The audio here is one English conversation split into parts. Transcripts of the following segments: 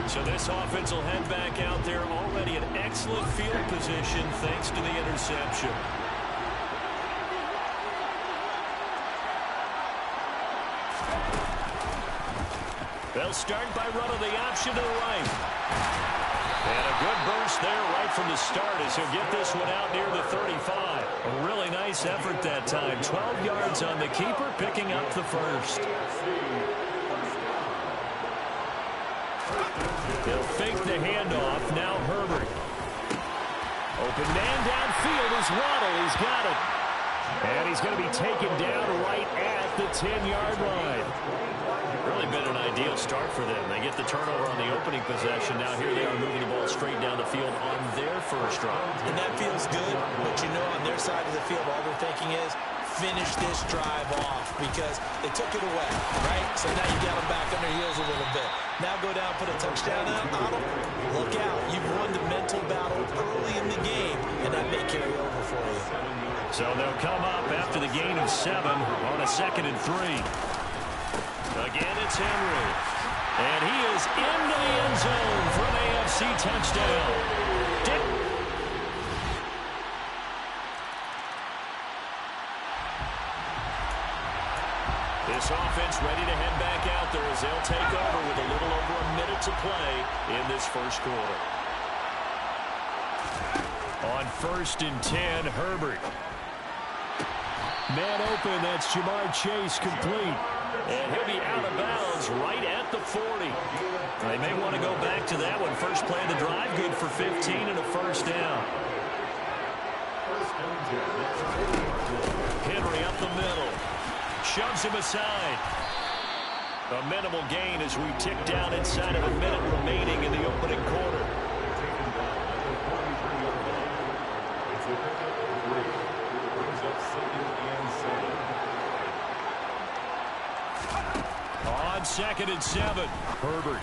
So this offense will head back out there, already in excellent field position thanks to the interception. They'll start by running the option to the right. And a good burst there right from the start as he'll get this one out near the 35. A really nice effort that time. 12 yards on the keeper, picking up the first. They'll fake the handoff. Now Herbert. Open man downfield is Waddle. He's got it. And he's going to be taken down right at the 10-yard line. Really been an ideal start for them. They get the turnover on the opening possession. Now here they are moving the ball straight down the field on their first drive. And that feels good, but you know on their side of the field all they're thinking is finish this drive off because they took it away, right? So now you got them back on their heels a little bit. Now go down, put a touchdown out. Look out. You've won the mental battle early in the game, and that may carry over for you. So they'll come up after the gain of 7 on a 2nd and 3. Again, it's Henry. And he is into the end zone for an AFC touchdown. This offense ready to head back out there as they'll take over with a little over a minute to play in this first quarter. On 1st and 10, Herbert. Man open, that's Jamar Chase complete. And he'll be out of bounds right at the 40. They may want to go back to that one. First play of the drive, good for 15 and a first down. Henry up the middle. Shoves him aside. A minimal gain as we tick down inside of a minute remaining in the opening quarter. On 2nd and 7, Herbert.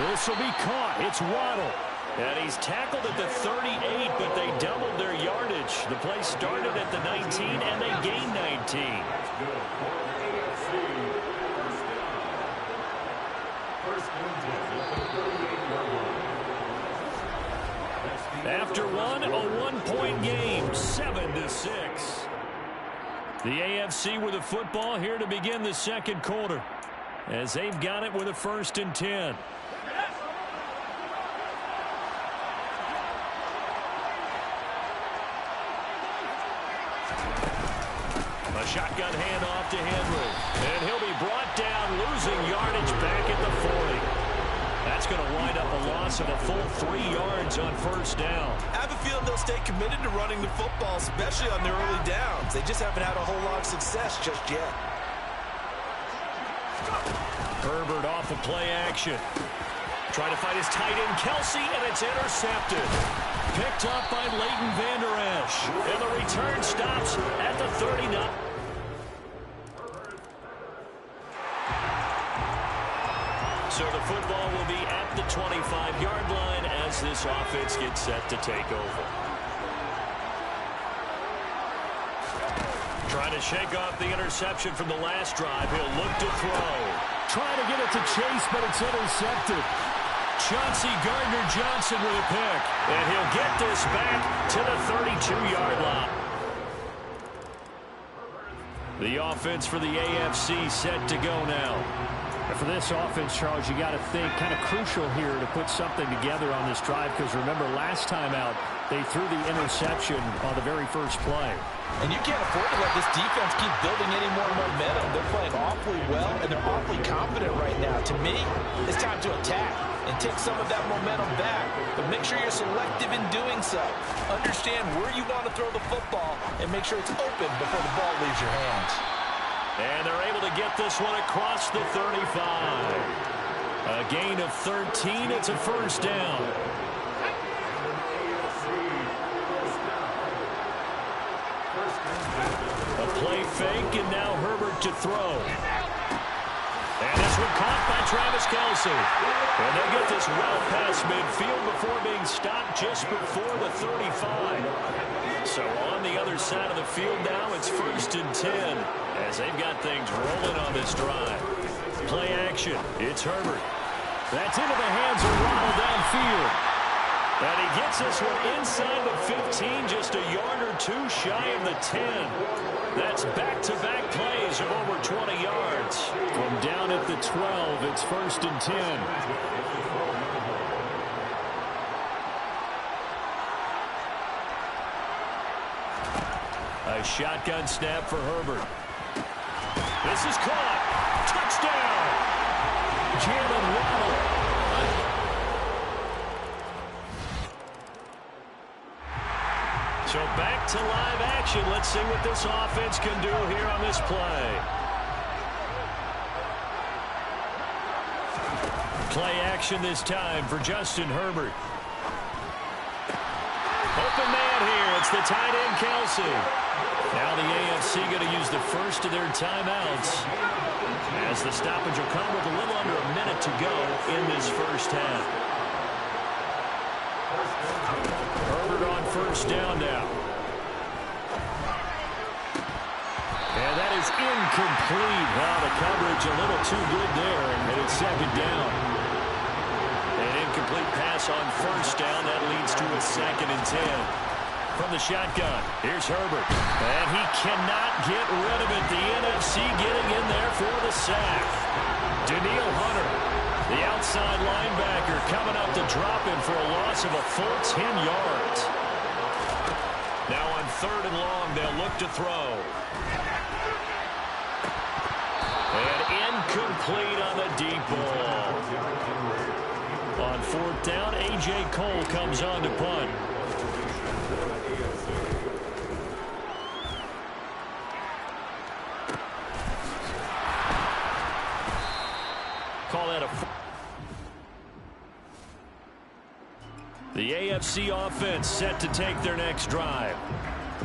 This will be caught. It's Waddle. And he's tackled at the 38, but they doubled their yardage. The play started at the 19, and they gained 19. After one, a one-point game, 7-6. The AFC with the football here to begin the second quarter, as they've got it with a 1st and 10. A shotgun handoff to Henry. And he'll be brought down, losing yardage back at the 40. That's going to wind up a loss of a full 3 yards on 1st down. I have a feeling they'll stay committed to running the football, especially on their early downs. They just haven't had a whole lot of success just yet. Herbert off of play action. Trying to find his tight end, Kelsey, and it's intercepted. Picked up by Leighton Vander Esch. And the return stops at the 39. So the football will be at the 25-yard line as this offense gets set to take over. Trying to shake off the interception from the last drive. He'll look to throw. Trying to get it to Chase, but it's intercepted. Chauncey Gardner-Johnson with a pick. And he'll get this back to the 32-yard line. The offense for the AFC set to go now. And for this offense, Charles, you got to think kind of crucial here to put something together on this drive, because remember last time out they threw the interception on the very first play. And you can't afford to let this defense keep building any more momentum. They're playing awfully well, and they're awfully confident right now. To me, it's time to attack and take some of that momentum back. But make sure you're selective in doing so. Understand where you want to throw the football and make sure it's open before the ball leaves your hands. And they're able to get this one across the 35. A gain of 13. It's a first down. A play fake, and now Herbert to throw. And this one caught by Travis Kelce. And they'll get this well past midfield before being stopped just before the 35. So on the other side of the field now, it's 1st and 10 as they've got things rolling on this drive. Play action. It's Herbert. That's into the hands of Waddle downfield. And he gets this one inside the 15, just a yard or two shy of the 10. That's back-to-back plays of over 20 yards. From down at the 12, it's 1st and 10. A shotgun snap for Herbert. This is caught. Touchdown. Jalen Waddle. So back to live action. Let's see what this offense can do here on this play. Play action this time for Justin Herbert. Open man here. It's the tight end, Kelsey. Now the AFC going to use the first of their timeouts as the stoppage will come with a little under a minute to go in this first half. Herbert on first down now. And that is incomplete. Wow, the coverage a little too good there, and it's 2nd down. An incomplete pass on first down. That leads to a 2nd and 10. From the shotgun, here's Herbert. And he cannot get rid of it. The NFC getting in there for the sack. Daniil Hunter, the outside linebacker, coming up to drop him for a loss of a full 10 yards. Now on 3rd and long, they'll look to throw. And incomplete on the deep ball. On 4th down, A.J. Cole comes on to punt. Call that a... The AFC offense set to take their next drive.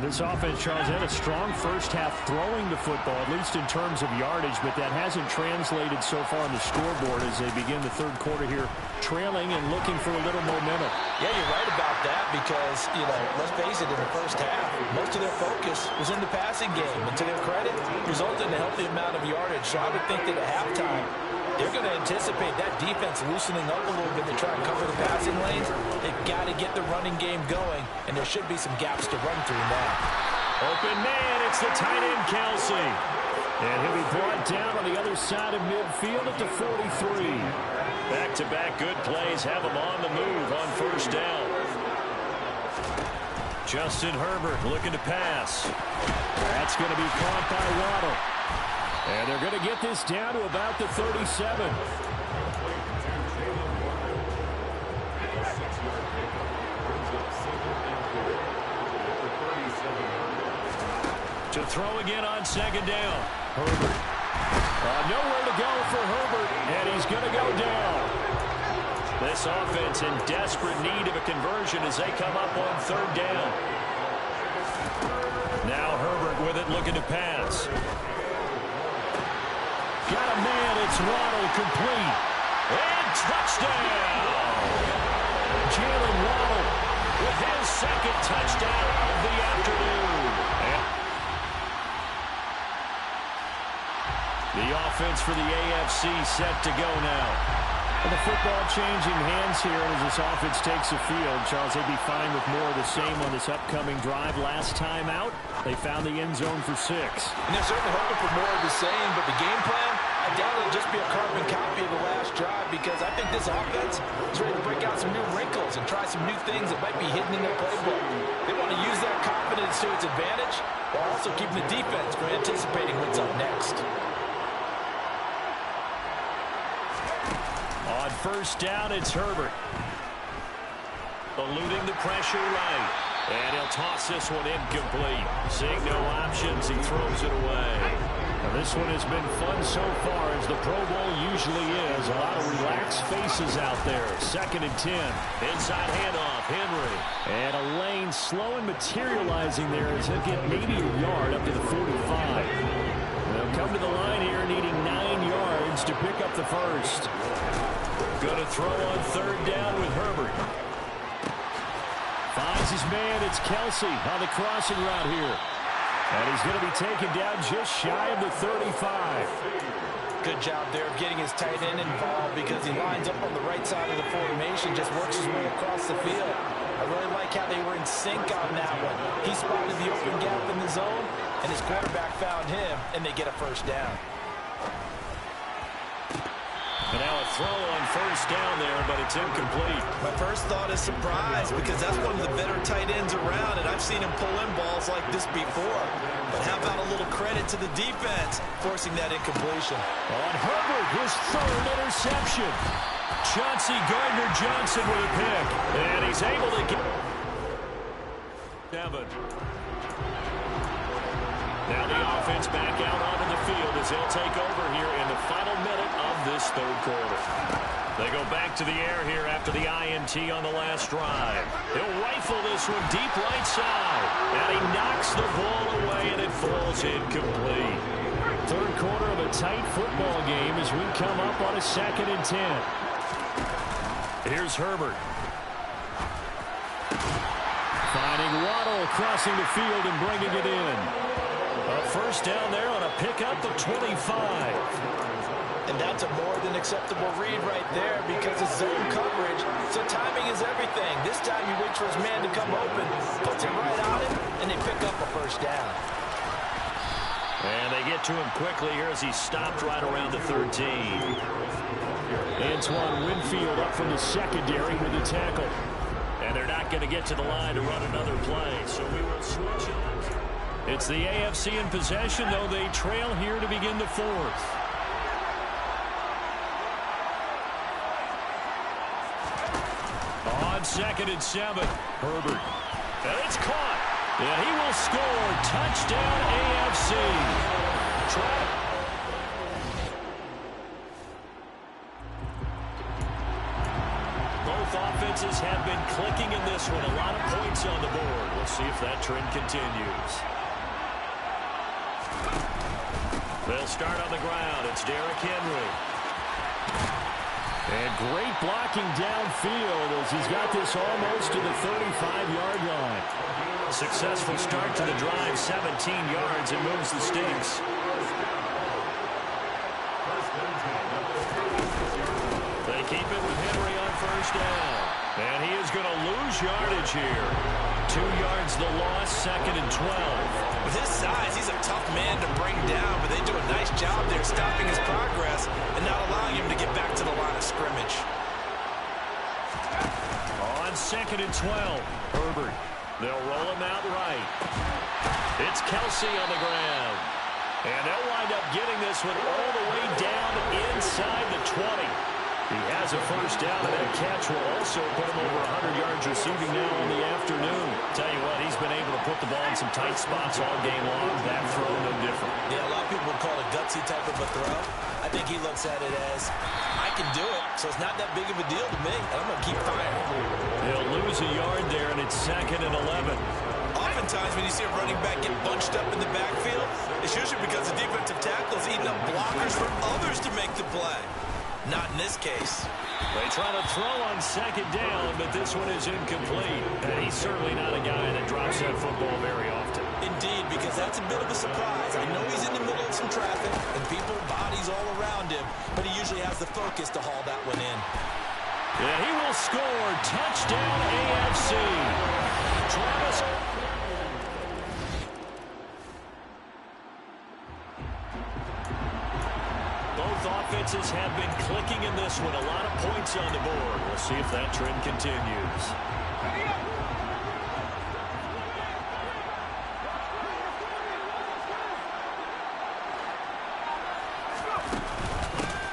This offense, Charles, had a strong first half throwing the football, at least in terms of yardage, but that hasn't translated so far on the scoreboard as they begin the 3rd quarter here, trailing and looking for a little momentum. Yeah, you're right about that because, let's face it, in the first half, most of their focus was in the passing game. And to their credit, resulted in a healthy amount of yardage. So I would think that at halftime, they're going to anticipate that defense loosening up a little bit to try and cover the passing lanes. They've got to get the running game going, and there should be some gaps to run through now. Open man, it's the tight end, Kelsey. And he'll be brought down on the other side of midfield at the 43. Back-to-back good plays have him on the move on first down. Justin Herbert looking to pass. That's going to be caught by Waddle. And they're going to get this down to about the 37. To throw again on 2nd down. Herbert. Nowhere to go for Herbert, and he's going to go down. This offense in desperate need of a conversion as they come up on 3rd down. Now Herbert with it, looking to pass. Got a man, it's Waddle, complete. And touchdown! Jalen Waddle with his 2nd touchdown of the afternoon. The offense for the AFC set to go now. And the football changing hands here as this offense takes the field. Charles, they'd be fine with more of the same on this upcoming drive. Last time out, they found the end zone for 6. And they're certainly hoping for more of the same, but the game plan, I doubt it'll just be a carbon copy of the last drive because I think this offense is ready to break out some new wrinkles and try some new things that might be hidden in their playbook. They want to use that confidence to its advantage while also keeping the defense from anticipating what's up next. On first down, it's Herbert. Eluding the pressure right. And he'll toss this one incomplete. Seeing no options, he throws it away. Now, this one has been fun so far, as the Pro Bowl usually is. A lot of relaxed faces out there. 2nd and 10. Inside handoff, Henry. And a lane slow and materializing there as he'll get maybe a yard up to the 45. They'll come to the line here needing 9 yards to pick up the first. Going to throw on 3rd down with Herbert. Finds his man. It's Kelsey on the crossing route here. And he's going to be taken down just shy of the 35. Good job there of getting his tight end involved because he lines up on the right side of the formation, just works his way across the field. I really like how they were in sync on that one. He spotted the open gap in the zone, and his quarterback found him, and they get a first down. And now a throw on first down there, but it's incomplete. My first thought is surprise because that's one of the better tight ends around, and I've seen him pull in balls like this before. But how about a little credit to the defense forcing that incompletion? On Herbert, his third interception. Chauncey Gardner-Johnson with a pick. And he's able to get... Devin. Now the offense back out onto the field as they'll take over here in the final minute of this third quarter. They go back to the air here after the INT on the last drive. He'll rifle this one deep right side. And he knocks the ball away and it falls incomplete. Third quarter of a tight football game as we come up on a 2nd and 10. Here's Herbert. Finding Waddle crossing the field and bringing it in. A first down there on a pickup of 25. And that's a more than acceptable read right there because it's zone coverage, so timing is everything. This time he waits for his man to come open, puts it right on him, and they pick up a first down. And they get to him quickly here as he stopped right around the 13. Antoine Winfield up from the secondary with the tackle. And they're not going to get to the line to run another play, so we will switch it. It's the AFC in possession, though they trail here to begin the fourth. On 2nd and 7, Herbert. And it's caught. And he will score. Touchdown, AFC. Both offenses have been clicking in this one. A lot of points on the board. We'll see if that trend continues. They'll start on the ground. It's Derrick Henry. And great blocking downfield as he's got this almost to the 35-yard line. Successful start to the drive, 17 yards, and moves the sticks. They keep it with Henry on first down. And he is going to lose yardage here. 2 yards the loss, 2nd and 12. With his size, he's a tough man to bring down, but they do a nice job there stopping his progress and not allowing him to get back to the line of scrimmage. On 2nd and 12, Herbert. They'll roll him out right. It's Kelsey on the ground. And they'll wind up getting this one all the way down inside the 20. He has a first down, and that catch will also put him over 100 yards receiving now in the afternoon. Tell you what, he's been able to put the ball in some tight spots all game long. That throw, no different. Yeah, a lot of people would call it a gutsy type of a throw. I think he looks at it as, I can do it, so it's not that big of a deal to me, and I'm going to keep firing. He'll lose a yard there, and it's 2nd and 11. Oftentimes when you see a running back get bunched up in the backfield, it's usually because the defensive tackle's eating up blockers for others to make the play. Not in this case. They try to throw on 2nd down, but this one is incomplete. And he's certainly not a guy that drops that football very often. Indeed, because that's a bit of a surprise. I know he's in the middle of some traffic and people, bodies all around him, but he usually has the focus to haul that one in. Yeah, he will score. Touchdown, AFC. Travis. Both offenses have been clicking in this one. A lot of points on the board. We'll see if that trend continues.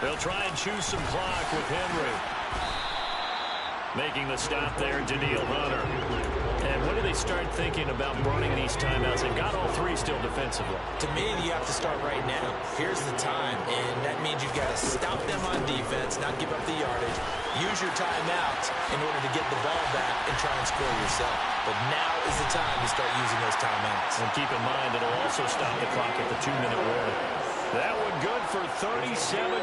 They'll try and choose some clock with Henry. Making the stop there, Daniil Hunter. And when do they start thinking about burning these timeouts? They've got all three still defensively. To me, you have to start right now. Here's the time, and that means you've got to stop them on defense, not give up the yardage. Use your timeouts in order to get the ball back and try and score yourself. But now is the time to start using those timeouts. And keep in mind, it'll also stop the clock at the 2-minute warning. That one good for 37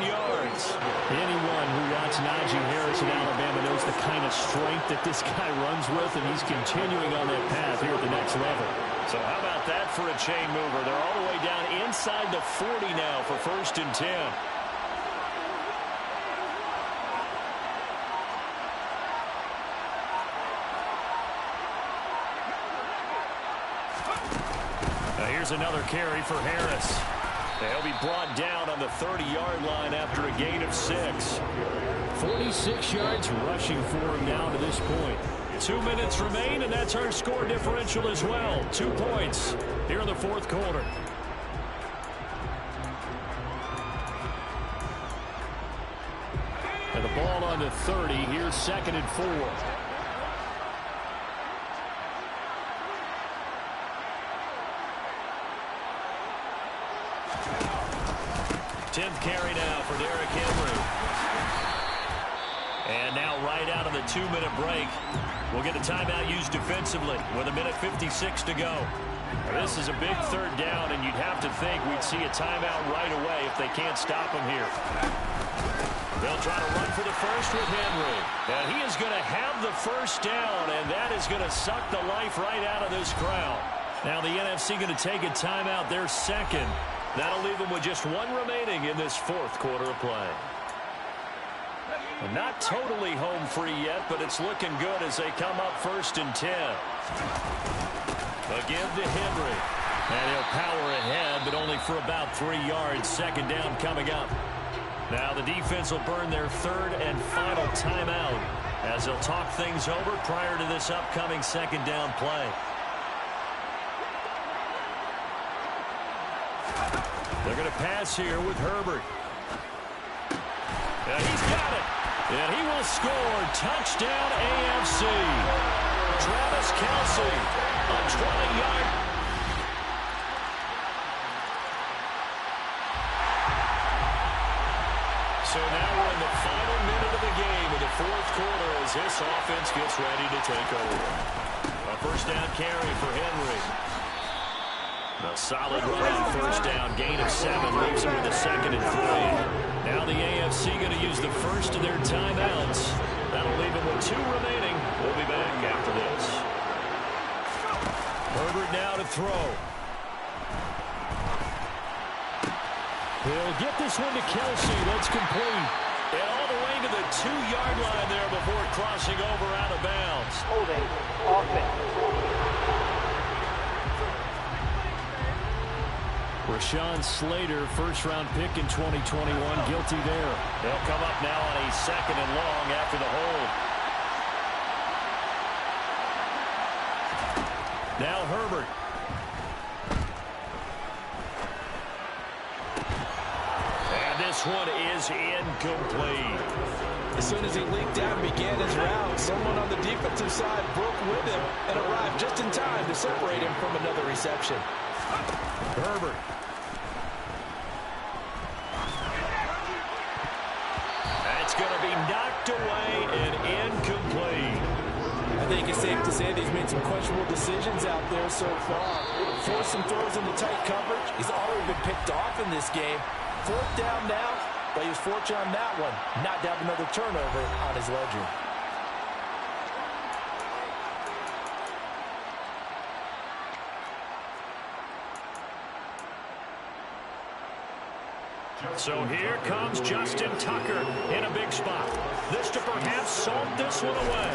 yards. Anyone who watched Najee Harris in Alabama knows the kind of strength that this guy runs with, and he's continuing on that path here at the next level. So how about that for a chain mover? They're all the way down inside the 40 now for 1st and 10. Now here's another carry for Harris. They'll be brought down on the 30-yard line after a gain of 6. 46 yards rushing for him now to this point. 2 minutes remain, and that's our score differential as well. 2 points here in the 4th quarter. And the ball on the 30. Here's 2nd and 4. 10th carry now for Derrick Henry. And now right out of the 2-minute break, we'll get a timeout used defensively with 1:56 to go. This is a big 3rd down, and you'd have to think we'd see a timeout right away if they can't stop him here. They'll try to run for the first with Henry. And he is going to have the 1st down, and that is going to suck the life right out of this crowd. Now the NFC going to take a timeout, their 2nd. That'll leave them with just 1 remaining in this 4th quarter of play. And not totally home free yet, but it's looking good as they come up 1st and 10. Again to Henry. And he'll power ahead, but only for about 3 yards. 2nd down coming up. Now the defense will burn their 3rd and final timeout as they'll talk things over prior to this upcoming 2nd down play. They're going to pass here with Herbert. And he's got it. And he will score. Touchdown AFC. Travis Kelce, a 20-yard. So now we're in the final minute of the game in the 4th quarter as this offense gets ready to take over. A 1st down carry for Henry. A solid run on 1st down. Gain of 7 leaves him with a 2nd and 3. Now the AFC going to use the first of their timeouts. That'll leave them with 2 remaining. We'll be back after this. Herbert now to throw. He'll get this one to Kelce. That's complete. And all the way to the 2-yard line there before crossing over out of bounds. Holding offense. Rashawn Slater, 1st-round pick in 2021, guilty there. They'll come up now on a 2nd and long after the hold. Now Herbert. And this one is incomplete. As soon as he leaped out and began his route, someone on the defensive side broke with him and arrived just in time to separate him from another reception. Herbert. That's going to be knocked away and incomplete. I think it's safe to say that he's made some questionable decisions out there so far. Forced some throws into tight coverage. He's already been picked off in this game. 4th down now, but he was fortunate on that one. Not to have another turnover on his ledger. So here comes Justin Tucker in a big spot. This to perhaps salt this one away.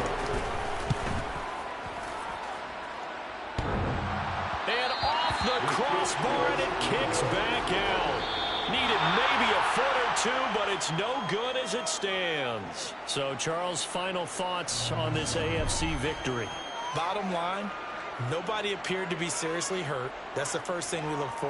And off the crossbar, and it kicks back out. Needed maybe a foot or 2, but it's no good as it stands. So, Charles, final thoughts on this AFC victory? Bottom line, nobody appeared to be seriously hurt. That's the first thing we look for.